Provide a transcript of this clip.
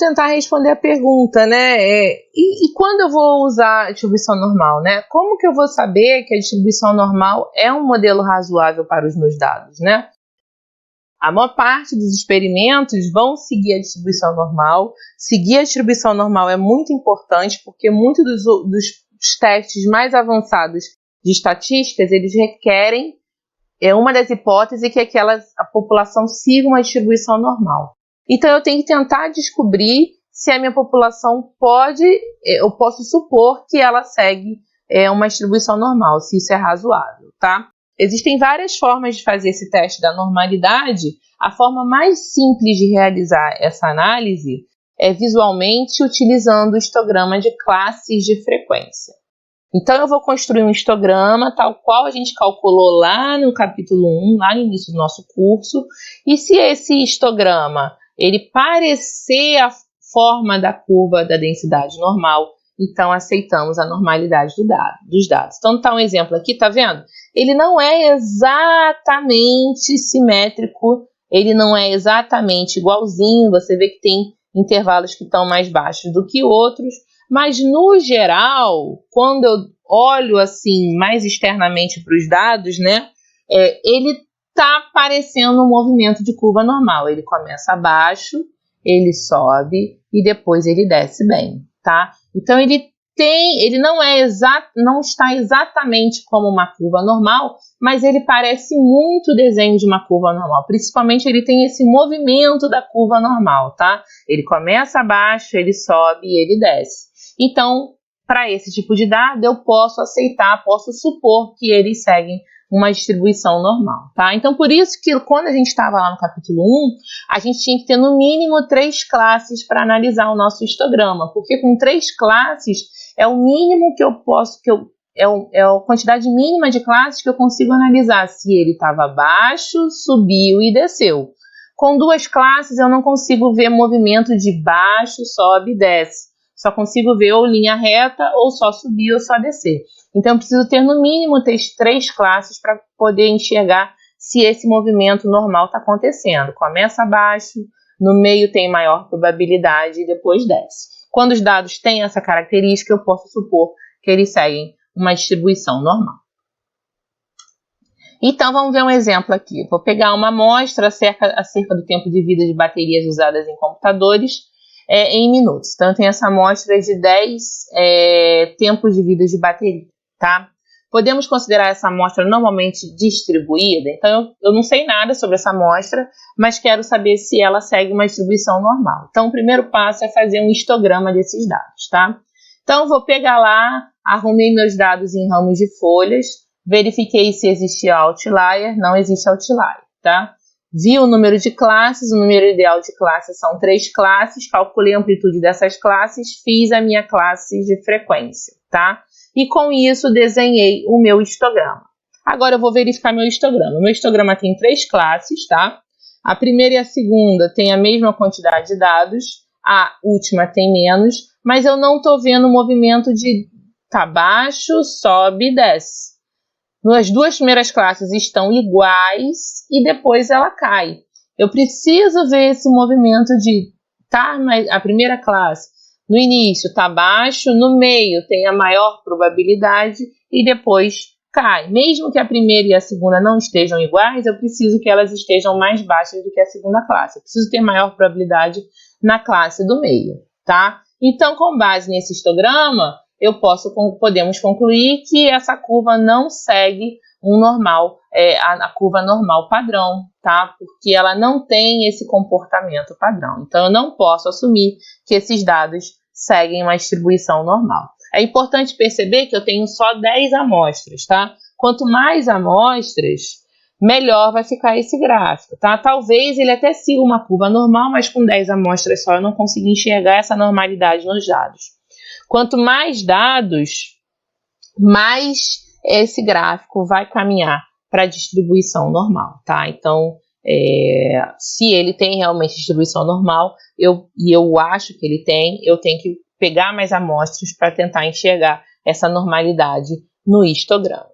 tentar responder a pergunta, né? E quando eu vou usar a distribuição normal, né? Como que eu vou saber que a distribuição normal é um modelo razoável para os meus dados, né? A maior parte dos experimentos vão seguir a distribuição normal. Seguir a distribuição normal é muito importante, porque muitos dos testes mais avançados de estatísticas, eles requerem uma das hipóteses que a população siga uma distribuição normal. Então, eu tenho que tentar descobrir se a minha população eu posso supor que ela segue uma distribuição normal, se isso é razoável, tá? Existem várias formas de fazer esse teste da normalidade. A forma mais simples de realizar essa análise é visualmente utilizando o histograma de classes de frequência. Então, eu vou construir um histograma tal qual a gente calculou lá no capítulo 1, lá no início do nosso curso. E se esse histograma ele parecer a forma da curva da densidade normal, então aceitamos a normalidade dos dados. Então, tá um exemplo aqui, tá vendo? Ele não é exatamente simétrico, ele não é exatamente igualzinho, você vê que tem intervalos que estão mais baixos do que outros, mas no geral, quando eu olho assim mais externamente para os dados, né, ele está parecendo um movimento de curva normal. Ele começa abaixo, ele sobe e depois ele desce bem, tá? Então ele não está exatamente como uma curva normal, mas ele parece muito o desenho de uma curva normal. Principalmente ele tem esse movimento da curva normal, tá? Ele começa abaixo, ele sobe e ele desce. Então, para esse tipo de dado, eu posso aceitar, posso supor que eles seguem uma distribuição normal, tá? Então, por isso que quando a gente estava lá no capítulo 1, a gente tinha que ter no mínimo 3 classes para analisar o nosso histograma, porque com 3 classes é o mínimo que eu posso, é a quantidade mínima de classes que eu consigo analisar se ele estava baixo, subiu e desceu. Com 2 classes eu não consigo ver movimento de baixo, sobe e desce. Só consigo ver ou linha reta, ou só subir, ou só descer. Então, eu preciso ter, no mínimo, 3 classes para poder enxergar se esse movimento normal está acontecendo. Começa abaixo, no meio tem maior probabilidade e depois desce. Quando os dados têm essa característica, eu posso supor que eles seguem uma distribuição normal. Então, vamos ver um exemplo aqui. Vou pegar uma amostra acerca do tempo de vida de baterias usadas em computadores, em minutos. Então, eu tenho essa amostra de 10 tempos de vida de bateria, tá? Podemos considerar essa amostra normalmente distribuída. Então, eu não sei nada sobre essa amostra, mas quero saber se ela segue uma distribuição normal. Então, o primeiro passo é fazer um histograma desses dados, tá? Então, vou pegar lá, arrumei meus dados em ramos de folhas, verifiquei se existia outlier, não existe outlier, tá? Vi o número de classes, o número ideal de classes são 3 classes, calculei a amplitude dessas classes, fiz a minha classe de frequência, tá? E com isso desenhei o meu histograma. Agora eu vou verificar meu histograma. Meu histograma tem 3 classes, tá? A primeira e a segunda tem a mesma quantidade de dados, a última tem menos, mas eu não estou vendo o movimento de tá baixo, sobe e desce. As 2 primeiras classes estão iguais e depois ela cai. Eu preciso ver esse movimento de a primeira classe no início está baixo, no meio tem a maior probabilidade e depois cai. Mesmo que a primeira e a segunda não estejam iguais, eu preciso que elas estejam mais baixas do que a segunda classe. Eu preciso ter maior probabilidade na classe do meio, tá? Então, com base nesse histograma, podemos concluir que essa curva não segue a curva normal padrão, tá? Porque ela não tem esse comportamento padrão. Então, eu não posso assumir que esses dados seguem uma distribuição normal. É importante perceber que eu tenho só 10 amostras, tá? Quanto mais amostras, melhor vai ficar esse gráfico, tá? Talvez ele até siga uma curva normal, mas com 10 amostras só eu não consigo enxergar essa normalidade nos dados. Quanto mais dados, mais esse gráfico vai caminhar para a distribuição normal, tá? Então, se ele tem realmente distribuição normal, eu acho que ele tem, eu tenho que pegar mais amostras para tentar enxergar essa normalidade no histograma.